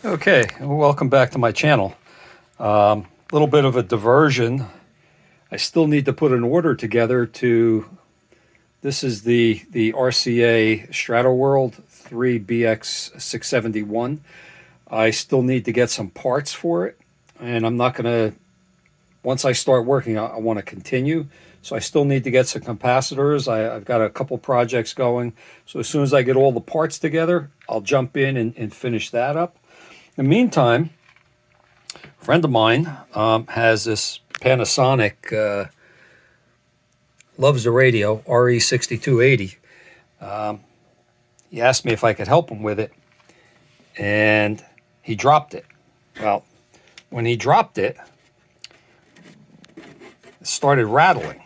Okay, welcome back to my channel. A little bit of a diversion. I still need to put an order together to, this is the RCA Strato-World 3BX671. I still need to get some parts for it, and I'm not going to, once I start working, I want to continue. So I still need to get some capacitors. I've got a couple projects going. So as soon as I get all the parts together, I'll jump in and finish that up. In the meantime, a friend of mine has this Panasonic, loves the radio, RE 6280. He asked me if I could help him with it, and he dropped it. Well, when he dropped it, it started rattling.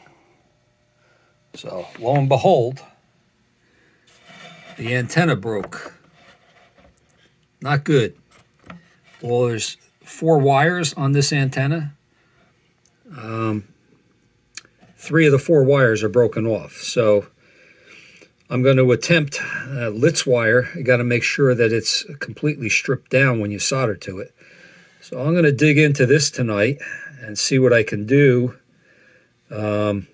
So lo and behold, the antenna broke. Not good. Well, there's 4 wires on this antenna. 3 of the 4 wires are broken off. So I'm going to attempt Litz wire. You got to make sure that it's completely stripped down when you solder to it. So I'm going to dig into this tonight and see what I can do to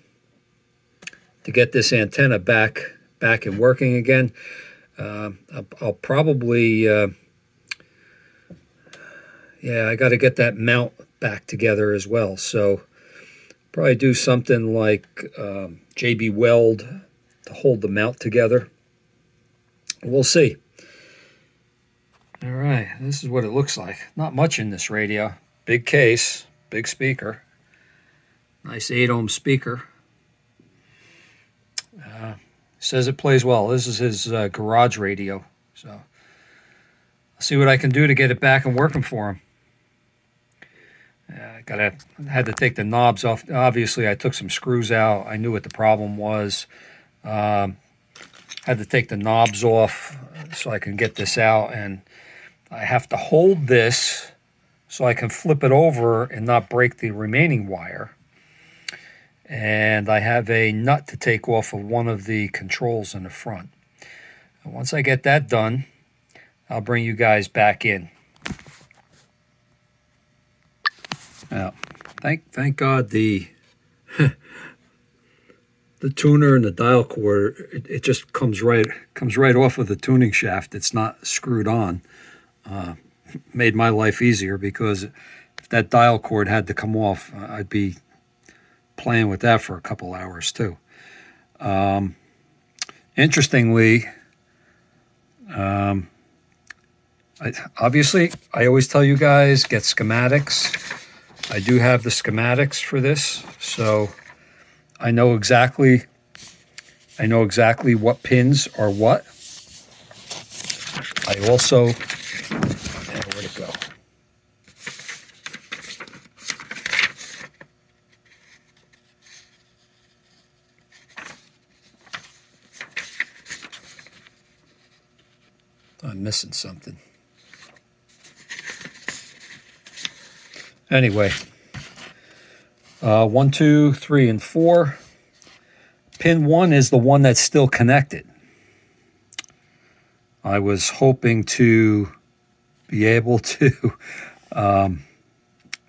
get this antenna back and working again. I'll probably yeah, I got to get that mount back together as well. So probably do something like JB Weld to hold the mount together. We'll see. All right, this is what it looks like. Not much in this radio. Big case, big speaker. Nice 8-ohm speaker. Says it plays well. This is his garage radio. So I'll see what I can do to get it back and working for him. Had to take the knobs off. Obviously, I took some screws out. I knew what the problem was. Had to take the knobs off so I can get this out, and I have to hold this so I can flip it over and not break the remaining wire. And I have a nut to take off of one of the controls in the front. And once I get that done, I'll bring you guys back in. Now, thank God the the tuner and the dial cord, it just comes right off of the tuning shaft. It's not screwed on. Made my life easier, because if that dial cord had to come off, I'd be playing with that for a couple hours too. Interestingly, obviously, I always tell you guys, get schematics. I do have the schematics for this, so I know exactly what pins are what. I also, where'd it go? I'm missing something. Anyway, 1, 2, 3, and 4. Pin 1 is the one that's still connected. I was hoping to be able to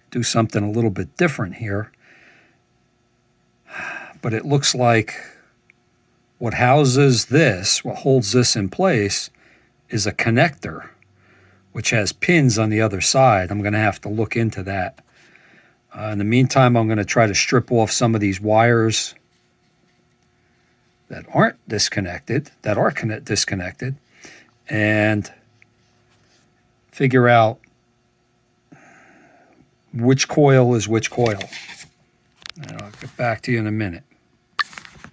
do something a little bit different here, but it looks like what houses this, what holds this in place, is a connector, which has pins on the other side. I'm going to have to look into that. In the meantime, I'm going to try to strip off some of these wires that aren't disconnected, disconnected, and figure out which coil is which coil. And I'll get back to you in a minute.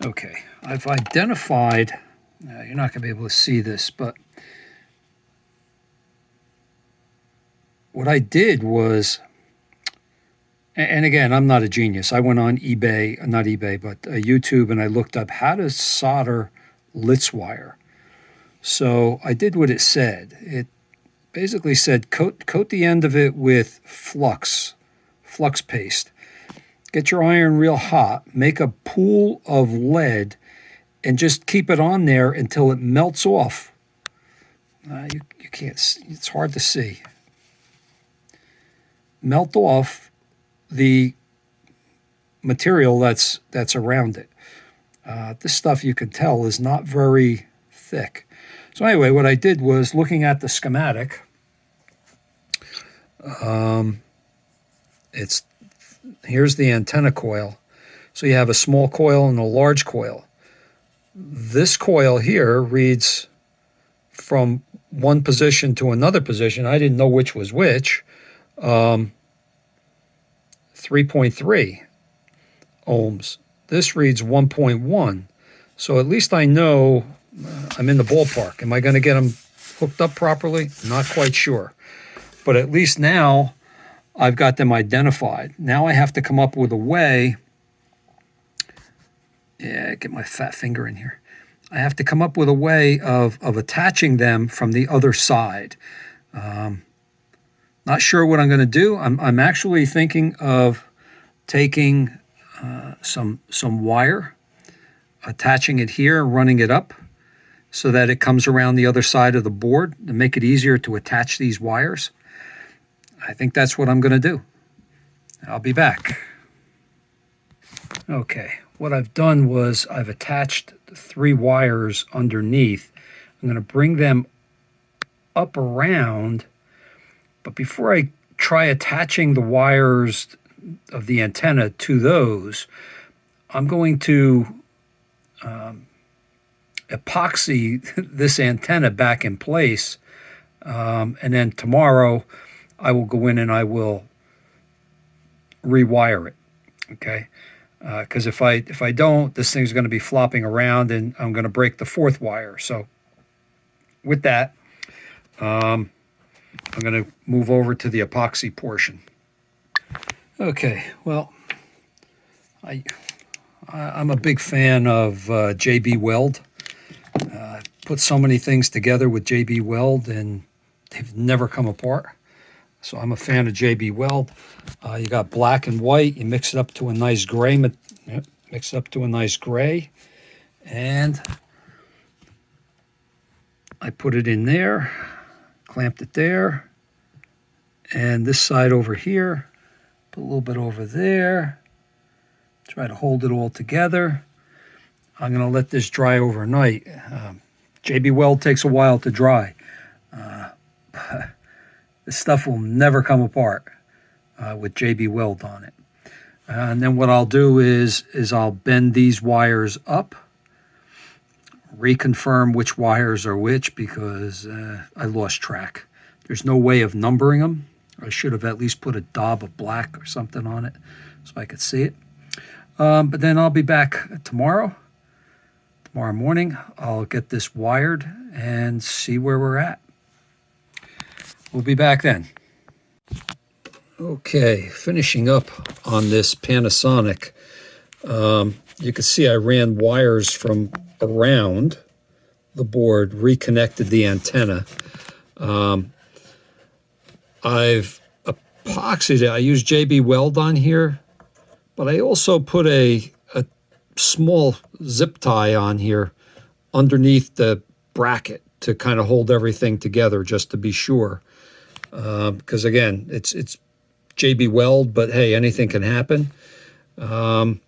Okay, I've identified, you're not going to be able to see this, but what I did was, and again, I'm not a genius. I went on eBay, not eBay, but YouTube, and I looked up how to solder Litz wire. So I did what it said. It basically said coat the end of it with flux paste. Get your iron real hot, make a pool of lead, and just keep it on there until it melts off. You can't, it's hard to see. melt off the material that's around it. This stuff, you can tell, is not very thick. So anyway, what I did was, looking at the schematic, here's the antenna coil. So you have a small coil and a large coil. This coil here reads from one position to another position. I didn't know which was which. 3.3 ohms. This reads 1.1. So at least I know I'm in the ballpark. Am I going to get them hooked up properly? Not quite sure. But at least now I've got them identified. Now I have to come up with a way. Yeah, get my fat finger in here. I have to come up with a way of attaching them from the other side. Not sure what I'm going to do. I'm actually thinking of taking some wire, attaching it here, running it up so that it comes around the other side of the board to make it easier to attach these wires. I think that's what I'm going to do. I'll be back. Okay, what I've done was I've attached 3 wires underneath. I'm going to bring them up around, but before I try attaching the wires of the antenna to those, I'm going to epoxy this antenna back in place, and then tomorrow I will go in and I will rewire it. Okay, because if I don't, this thing's going to be flopping around and I'm going to break the 4th wire. So with that, I'm going to move over to the epoxy portion. Okay, well, I'm a big fan of JB Weld. Put so many things together with JB Weld and they've never come apart. So I'm a fan of JB Weld. You got black and white. You mix it up to a nice gray. Mix it up to a nice gray, and I put it in there, clamped it there, and this side over here, put a little bit over there. Try to hold it all together. I'm going to let this dry overnight. JB Weld takes a while to dry. This stuff will never come apart with JB Weld on it. And then what I'll do is I'll bend these wires up, reconfirm which wires are which, because I lost track. There's no way of numbering them. I should have at least put a daub of black or something on it so I could see it. But then I'll be back tomorrow morning. I'll get this wired and see where we're at. We'll be back then. Okay, finishing up on this Panasonic. You can see I ran wires from around the board, reconnected the antenna. I've epoxied it. I used JB Weld on here, but I also put a small zip tie on here underneath the bracket to kind of hold everything together, just to be sure. Because again, it's JB Weld, but hey, anything can happen. Real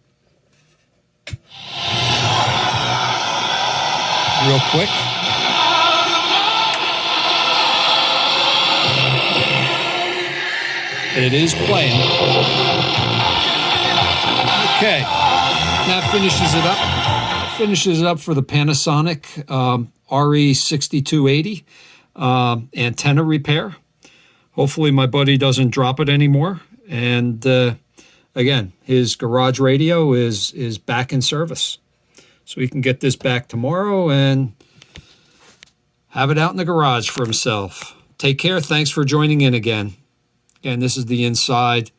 quick. It is playing. Okay, that finishes it up. Finishes it up for the Panasonic RE 6280 antenna repair. Hopefully my buddy doesn't drop it anymore. And again, his garage radio is back in service. So he can get this back tomorrow and have it out in the garage for himself. Take care. Thanks for joining in again. Again, this is the inside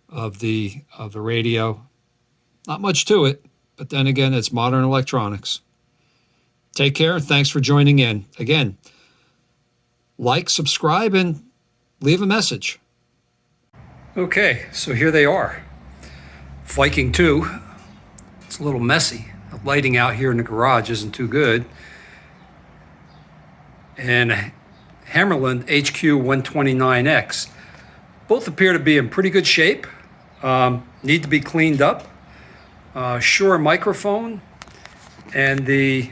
of the radio. Not much to it, but then again, it's modern electronics. Take care. Thanks for joining in. Again, like, subscribe, and leave a message. Okay, so here they are. Viking 2. It's a little messy. The lighting out here in the garage isn't too good. And Hammerland HQ 129X. Both appear to be in pretty good shape. Need to be cleaned up. Shure microphone and the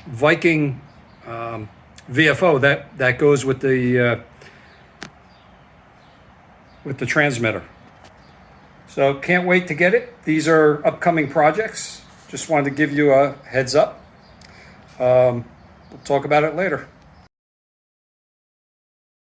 Viking VFO that goes with the transmitter. So can't wait to get it. These are upcoming projects. Just wanted to give you a heads up. We'll talk about it later.